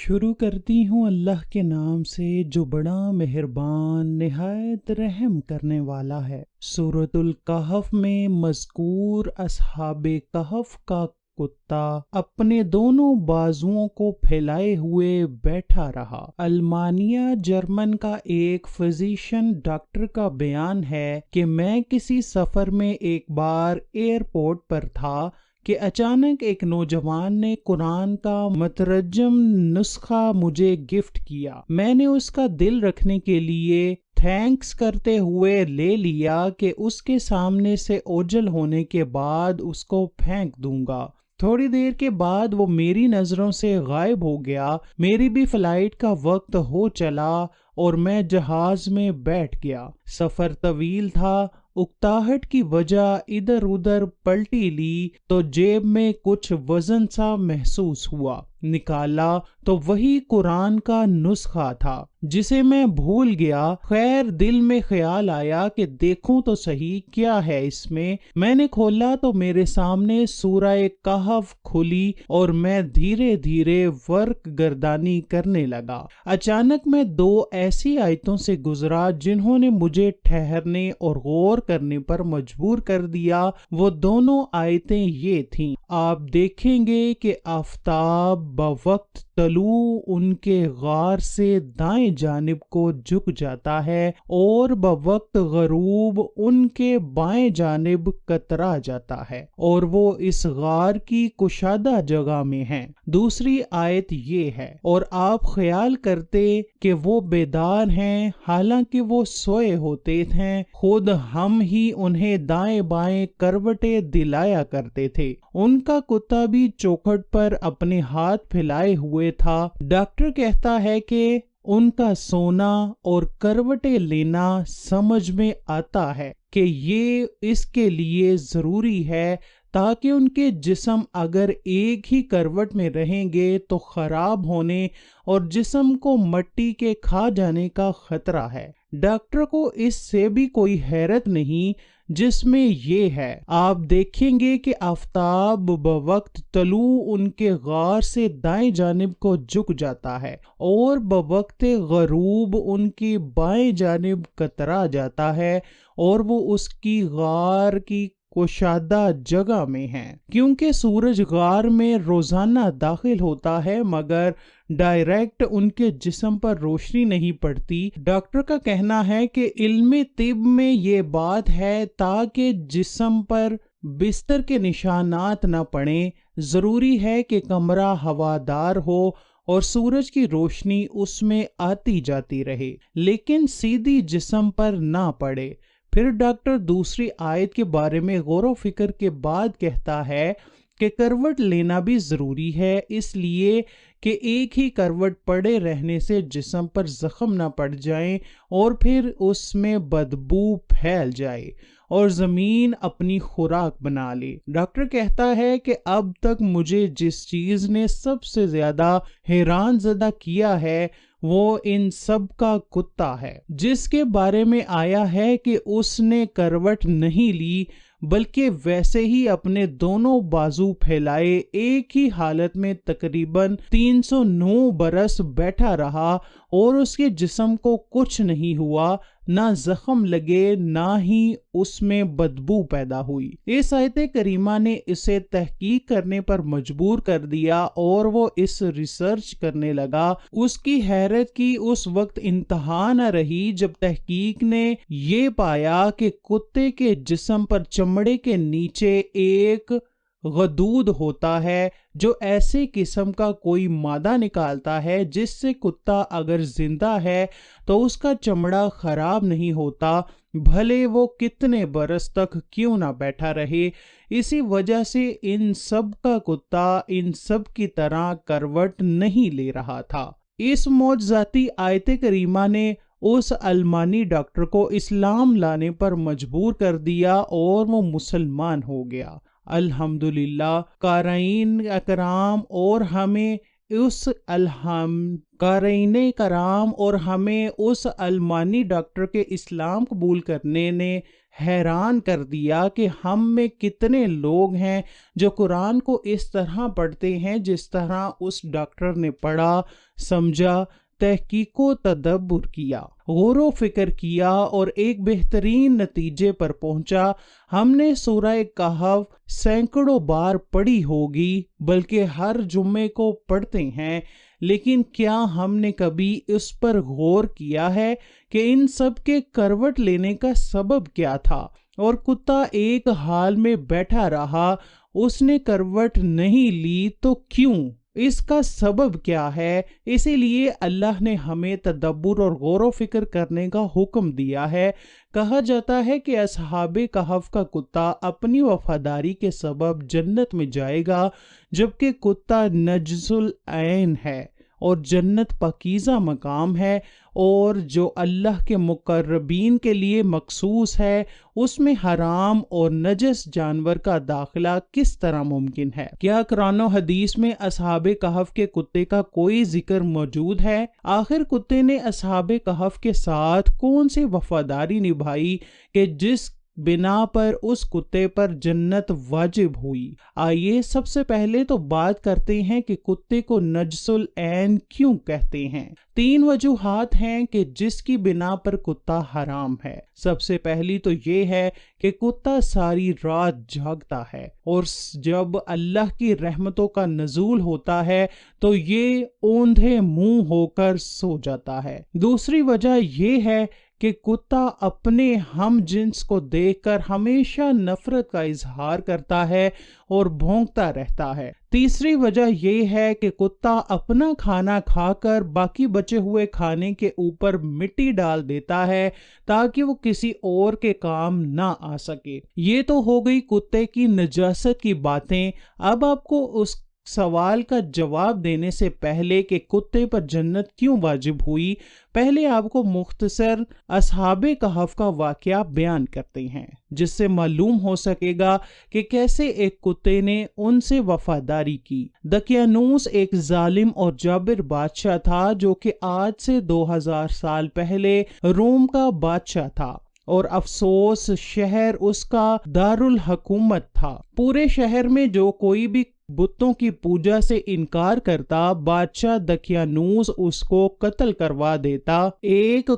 شروع کرتی ہوں اللہ کے نام سے جو بڑا مہربان نہایت رحم کرنے والا ہے۔ سورۃ الکہف میں مذکور اصحاب کہف کا کتا اپنے دونوں بازوؤں کو پھیلائے ہوئے بیٹھا رہا۔ المانیہ جرمن کا ایک فزیشین ڈاکٹر کا بیان ہے کہ میں کسی سفر میں ایک بار ایئرپورٹ پر تھا کہ اچانک ایک نوجوان نے قرآن کا مترجم نسخہ مجھے گفٹ کیا۔ میں نے اس کا دل رکھنے کے لیے تھینکس کرتے ہوئے لے لیا کہ اس کے سامنے سے اوجھل ہونے کے بعد اس کو پھینک دوں گا۔ تھوڑی دیر کے بعد وہ میری نظروں سے غائب ہو گیا۔ میری بھی فلائٹ کا وقت ہو چلا اور میں جہاز میں بیٹھ گیا۔ سفر طویل تھا۔ اکتاہٹ کی وجہ ادھر ادھر پلٹی لی تو جیب میں کچھ وزن سا محسوس ہوا۔ نکالا تو وہی قرآن کا نسخہ تھا جسے میں بھول گیا۔ خیر دل میں خیال آیا کہ دیکھوں تو صحیح کیا ہے اس میں۔ میں نے کھولا تو میرے سامنے سورہ کہف کھلی اور میں دھیرے دھیرے ورق گردانی کرنے لگا۔ اچانک میں دو ایسی آیتوں سے گزرا جنہوں نے مجھے ٹھہرنے اور غور کرنے پر مجبور کر دیا۔ وہ دونوں آیتیں یہ تھیں: آپ دیکھیں گے کہ آفتاب بوقت طلوع ان کے غار سے دائیں جانب کو جھک جاتا ہے اور بوقت غروب ان کے بائیں جانب کترا جاتا ہے، اور وہ اس غار کی کشادہ جگہ میں ہیں۔ دوسری آیت یہ ہے: اور آپ خیال کرتے کہ وہ بیدار ہیں حالانکہ وہ سوئے ہوتے ہیں، خود ہم ہی انہیں دائیں بائیں کروٹیں دلایا کرتے تھے۔ ان کا کتا بھی چوکھٹ پر اپنے ہاتھ پھیلائے ہوئے تھا۔ ڈاکٹر کہتا ہے کہ ان کا سونا اور کروٹیں لینا سمجھ میں آتا ہے کہ یہ اس کے لیے ضروری ہے تاکہ ان کے جسم اگر ایک ہی کروٹ میں رہیں گے تو خراب ہونے اور جسم کو مٹی کے کھا جانے کا خطرہ ہے۔ ڈاکٹر کو اس سے بھی کوئی حیرت نہیں جس میں یہ ہے: آپ دیکھیں گے کہ آفتاب بوقت طلوع ان کے غار سے دائیں جانب کو جھک جاتا ہے اور بوقت غروب ان کی بائیں جانب کترا جاتا ہے، اور وہ اس کی غار کی کشادہ جگہ میں ہیں۔ کیونکہ سورج غار میں روزانہ داخل ہوتا ہے مگر ڈائریکٹ ان کے جسم پر روشنی نہیں پڑتی۔ ڈاکٹر کا کہنا ہے کہ علم طب میں یہ بات ہے تاکہ جسم پر بستر کے نشانات نہ پڑیں، ضروری ہے کہ کمرہ ہوادار ہو اور سورج کی روشنی اس میں آتی جاتی رہے لیکن سیدھی جسم پر نہ پڑے۔ پھر ڈاکٹر دوسری آیت کے بارے میں غور و فکر کے بعد کہتا ہے کہ کروٹ لینا بھی ضروری ہے، اس لیے کہ ایک ہی کروٹ پڑے رہنے سے جسم پر زخم نہ پڑ جائیں اور پھر اس میں بدبو پھیل جائے اور زمین اپنی خوراک بنا لے۔ ڈاکٹر کہتا ہے کہ اب تک مجھے جس چیز نے سب سے زیادہ حیران زدہ کیا ہے وہ ان سب کا کتا ہے، جس کے بارے میں آیا ہے کہ اس نے کروٹ نہیں لی بلکہ ویسے ہی اپنے دونوں بازو پھیلائے ایک ہی حالت میں تقریباً 309 برس بیٹھا رہا اور اس کے جسم کو کچھ نہیں ہوا، نہ زخم لگے نہ ہی اس میں بدبو پیدا ہوئی۔ اس آیت کریمہ نے اسے تحقیق کرنے پر مجبور کر دیا اور وہ اس ریسرچ کرنے لگا۔ اس کی حیرت کی اس وقت انتہا نہ رہی جب تحقیق نے یہ پایا کہ کتے کے جسم پر چمڑے کے نیچے ایک غدود ہوتا ہے جو ایسے قسم کا کوئی مادہ نکالتا ہے جس سے کتا اگر زندہ ہے تو اس کا چمڑا خراب نہیں ہوتا، بھلے وہ کتنے برس تک کیوں نہ بیٹھا رہے۔ اسی وجہ سے ان سب کا کتا ان سب کی طرح کروٹ نہیں لے رہا تھا۔ اس معجزاتی آیت کریمہ نے اس المانی ڈاکٹر کو اسلام لانے پر مجبور کر دیا اور وہ مسلمان ہو گیا۔ الحمدللہ۔ قارئین اکرام، اور ہمیں اس الہام قارئین کرام اور ہمیں اس علمانی ڈاکٹر کے اسلام قبول کرنے نے حیران کر دیا کہ ہم میں کتنے لوگ ہیں جو قرآن کو اس طرح پڑھتے ہیں جس طرح اس ڈاکٹر نے پڑھا، سمجھا، تحقیق و تدبر کیا، غور و فکر کیا اور ایک بہترین نتیجے پر پہنچا۔ ہم نے سورہ کہف سینکڑوں بار پڑھی ہوگی، بلکہ ہر جمعے کو پڑھتے ہیں، لیکن کیا ہم نے کبھی اس پر غور کیا ہے کہ ان سب کے کروٹ لینے کا سبب کیا تھا؟ اور کتا ایک حال میں بیٹھا رہا، اس نے کروٹ نہیں لی تو کیوں؟ اس کا سبب کیا ہے؟ اسی لیے اللہ نے ہمیں تدبر اور غور و فکر کرنے کا حکم دیا ہے۔ کہا جاتا ہے کہ اصحاب کہف کا کتا اپنی وفاداری کے سبب جنت میں جائے گا، جبکہ کتا نجس العین ہے اور جنت پاکیزہ مقام ہے، اور جو اللہ کے مقربین کے لیے مخصوص ہے اس میں حرام اور نجس جانور کا داخلہ کس طرح ممکن ہے؟ کیا قرآن و حدیث میں اصحاب کہف کے کتے کا کوئی ذکر موجود ہے؟ آخر کتے نے اصحاب کہف کے ساتھ کون سی وفاداری نبھائی کہ جس بنا پر اس کتے پر جنت واجب ہوئی؟ آئیے سب سے پہلے تو بات کرتے ہیں کہ کتے کو نجس العین کیوں کہتے ہیں۔ 3 وجوہات ہیں کہ جس کی بنا پر کتا حرام ہے۔ سب سے پہلی تو یہ ہے کہ کتا ساری رات جاگتا ہے، اور جب اللہ کی رحمتوں کا نزول ہوتا ہے تو یہ اوندھے منہ ہو کر سو جاتا ہے۔ دوسری وجہ یہ ہے کہ کتا اپنے ہم جنس کو دیکھ کر ہمیشہ نفرت کا اظہار کرتا ہے اور بھونکتا رہتا ہے۔ تیسری وجہ یہ ہے کہ کتا اپنا کھانا کھا کر باقی بچے ہوئے کھانے کے اوپر مٹی ڈال دیتا ہے تاکہ وہ کسی اور کے کام نہ آ سکے۔ یہ تو ہو گئی کتے کی نجاست کی باتیں۔ اب آپ کو اس سوال کا جواب دینے سے پہلے کہ کتے پر جنت کیوں واجب ہوئی، پہلے آپ کو مختصر اصحاب کہف کا واقعہ بیان کرتے ہیں، جس سے معلوم ہو سکے گا کہ کیسے ایک کتے نے ان سے وفاداری کی۔ دقیانوس ایک ظالم اور جابر بادشاہ تھا جو کہ آج سے 2000 سال پہلے روم کا بادشاہ تھا، اور افسوس شہر اس کا دارالحکومت تھا۔ پورے شہر میں جو کوئی بھی بتوں کی پوجا سے انکار کرتا، بادشاہ دقیانوس اس کو قتل کروا دیتا۔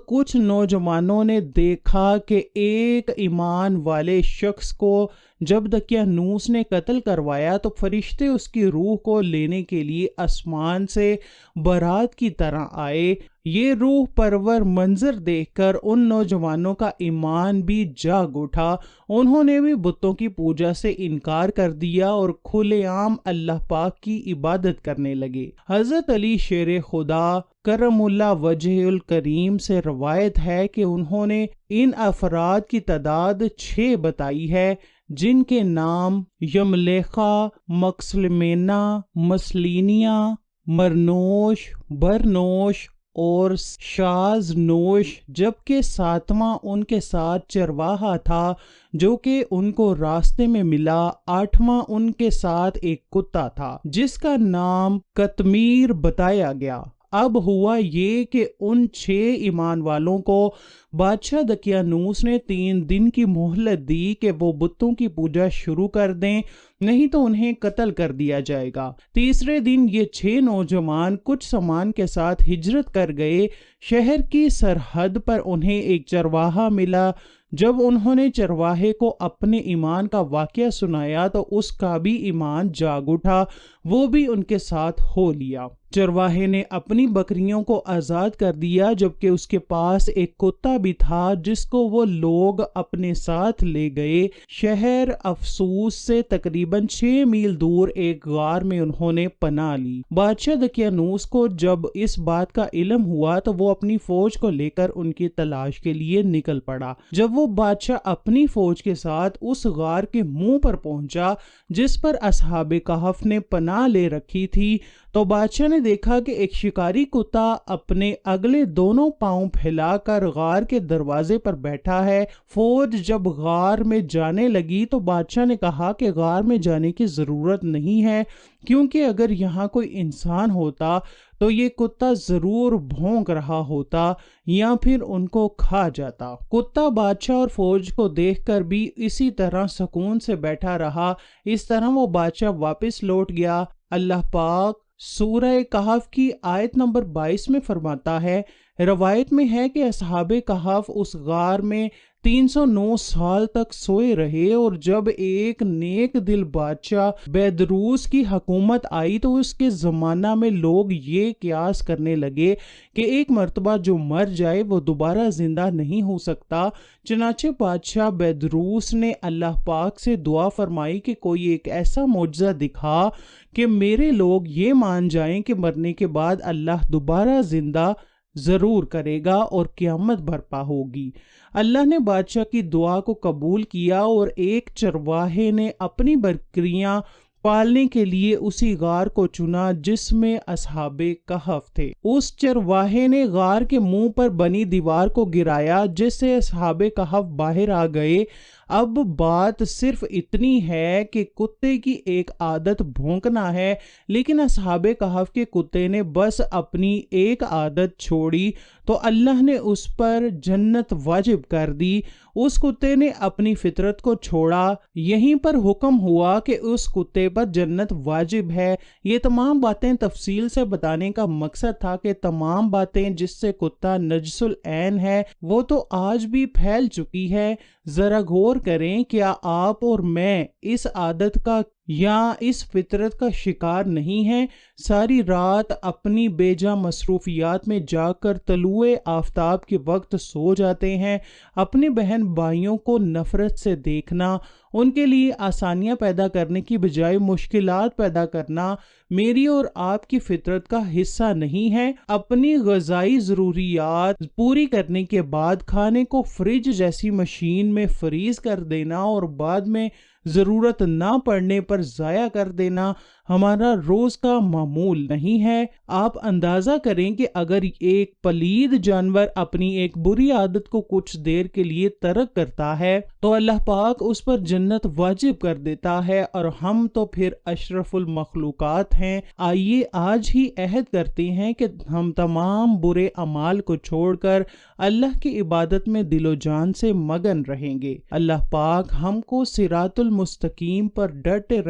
کچھ نوجوانوں نے دیکھا کہ ایک ایمان والے شخص کو جب دقیانوس نے قتل کروایا تو فرشتے اس کی روح کو لینے کے لیے آسمان سے بارات کی طرح آئے۔ یہ روح پرور منظر دیکھ کر ان نوجوانوں کا ایمان بھی جاگ اٹھا۔ انہوں نے بھی بتوں کی پوجا سے انکار کر دیا اور کھلے عام اللہ پاک کی عبادت کرنے لگے۔ حضرت علی شیر خدا کرم اللہ وجہ الکریم سے روایت ہے کہ انہوں نے ان افراد کی تعداد 6 بتائی ہے، جن کے نام یملیخا، مکسلمینا، مسلینیا، مرنوش، برنوش اور شاز نوش، جبکہ 7واں ان کے ساتھ چرواہا تھا جو کہ ان کو راستے میں ملا۔ 8واں ان کے ساتھ ایک کتا تھا جس کا نام قطمیر بتایا گیا۔ اب ہوا یہ کہ ان 6 ایمان والوں کو بادشاہ دقیانوس نے 3 دن کی مہلت دی کہ وہ بتوں کی پوجا شروع کر دیں، نہیں تو انہیں قتل کر دیا جائے گا۔ تیسرے دن یہ 6 نوجوان کچھ سامان کے ساتھ ہجرت کر گئے۔ شہر کی سرحد پر انہیں ایک چرواہا ملا۔ جب انہوں نے چرواہے کو اپنے ایمان کا واقعہ سنایا تو اس کا بھی ایمان جاگ اٹھا، وہ بھی ان کے ساتھ ہو لیا۔ چرواہے نے اپنی بکریوں کو آزاد کر دیا، جبکہ اس کے پاس ایک کتا بھی تھا جس کو وہ لوگ اپنے ساتھ لے گئے۔ شہر افسوس سے تقریباً 6 میل دور ایک غار میں انہوں نے پناہ لی۔ بادشاہ دقیانوس کو جب اس بات کا علم ہوا تو وہ اپنی فوج کو لے کر ان کی تلاش کے لیے نکل پڑا۔ جب وہ بادشاہ اپنی فوج کے ساتھ اس غار کے منہ پر پہنچا جس پر اصحاب کہف نے پناہ لے رکھی تھی، تو بادشاہ نے دیکھا کہ ایک شکاری کتا اپنے اگلے دونوں پاؤں پھیلا کر غار کے دروازے پر بیٹھا ہے۔ فوج جب غار میں جانے لگی تو بادشاہ نے کہا کہ غار میں جانے کی ضرورت نہیں ہے، کیونکہ اگر یہاں کوئی انسان ہوتا تو یہ کتا ضرور بھونک رہا ہوتا یا پھر ان کو کھا جاتا۔ کتا بادشاہ اور فوج کو دیکھ کر بھی اسی طرح سکون سے بیٹھا رہا۔ اس طرح وہ بادشاہ واپس لوٹ گیا۔ اللہ پاک سورہ کہف کی آیت نمبر 22 میں فرماتا ہے، روایت میں ہے کہ اصحاب کہف اس غار میں 309 سال تک سوئے رہے، اور جب ایک نیک دل بادشاہ بیدروس کی حکومت آئی تو اس کے زمانہ میں لوگ یہ قیاس کرنے لگے کہ ایک مرتبہ جو مر جائے وہ دوبارہ زندہ نہیں ہو سکتا۔ چنانچہ بادشاہ بیدروس نے اللہ پاک سے دعا فرمائی کہ کوئی ایک ایسا معجزہ دکھا کہ میرے لوگ یہ مان جائیں کہ مرنے کے بعد اللہ دوبارہ زندہ ضرور کرے گا اور قیامت برپا ہوگی۔ اللہ نے بادشاہ کی دعا کو قبول کیا، اور ایک چرواہے نے اپنی بکریاں پالنے کے لیے اسی غار کو چنا جس میں اصحاب کہف تھے۔ اس چرواہے نے غار کے منہ پر بنی دیوار کو گرایا، جس سے اصحاب کہف باہر آ گئے۔ اب بات صرف اتنی ہے کہ کتے کی ایک عادت بھونکنا ہے، لیکن اصحاب کہف کے کتے نے بس اپنی ایک عادت چھوڑی تو اللہ نے اس پر جنت واجب کر دی۔ اس کتے نے اپنی فطرت کو چھوڑا، یہیں پر حکم ہوا کہ اس کتے پر جنت واجب ہے۔ یہ تمام باتیں تفصیل سے بتانے کا مقصد تھا کہ تمام باتیں جس سے کتا نجس العین ہے وہ تو آج بھی پھیل چکی ہے۔ ذرا غور کریں، کیا آپ اور میں اس عادت کا یا اس فطرت کا شکار نہیں ہیں؟ ساری رات اپنی بے جا مصروفیات میں جاگ کر طلوع آفتاب کے وقت سو جاتے ہیں۔ اپنے بہن بھائیوں کو نفرت سے دیکھنا، ان کے لیے آسانیاں پیدا کرنے کی بجائے مشکلات پیدا کرنا میری اور آپ کی فطرت کا حصہ نہیں ہے۔ اپنی غذائی ضروریات پوری کرنے کے بعد کھانے کو فریج جیسی مشین میں فریز کر دینا اور بعد میں ضرورت نہ پڑنے پر ضائع کر دینا ہمارا روز کا معمول نہیں ہے۔ آپ اندازہ کریں کہ اگر ایک پلید جانور اپنی ایک بری عادت کو کچھ دیر کے لیے ترک کرتا ہے تو اللہ پاک اس پر جنت واجب کر دیتا ہے، اور ہم تو پھر اشرف المخلوقات ہیں۔ آئیے آج ہی عہد کرتے ہیں کہ ہم تمام برے اعمال کو چھوڑ کر اللہ کی عبادت میں دل و جان سے مگن رہیں گے۔ اللہ پاک ہم کو صراط المستقیم پر ڈٹے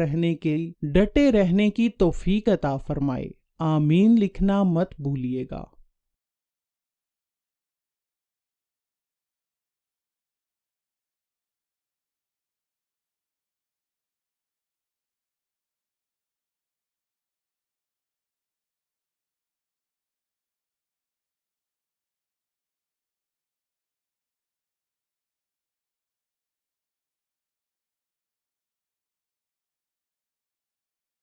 رہنے کی توفیق عطا فرمائے۔ آمین لکھنا مت بھولیے گا۔